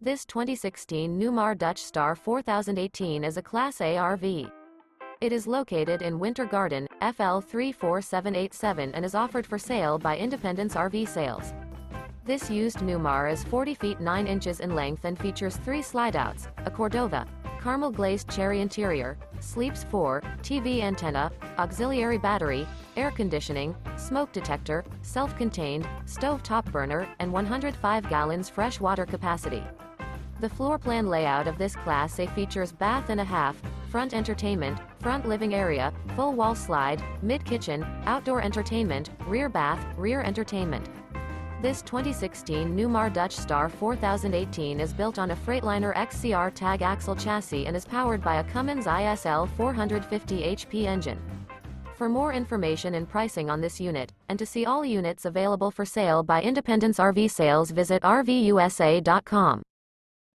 This 2016 Newmar Dutch Star 4018 is a Class A RV. It is located in Winter Garden, FL 34787 and is offered for sale by Independence RV Sales. This used Newmar is 40 feet 9 inches in length and features 3 slideouts, a Cordova, Carmel Glazed Cherry interior, sleeps 4, TV antenna, auxiliary battery, air conditioning, smoke detector, self-contained, stove-top burner, and 105 gallons fresh water capacity. The floor plan layout of this Class A features bath and a half, front entertainment, front living area, full wall slide, mid-kitchen, outdoor entertainment, rear bath, rear entertainment. This 2016 Newmar Dutch Star 4018 is built on a Freightliner XCR Tag Axle chassis and is powered by a Cummins ISL 450 HP engine. For more information and pricing on this unit, and to see all units available for sale by Independence RV Sales, visit RVUSA.com.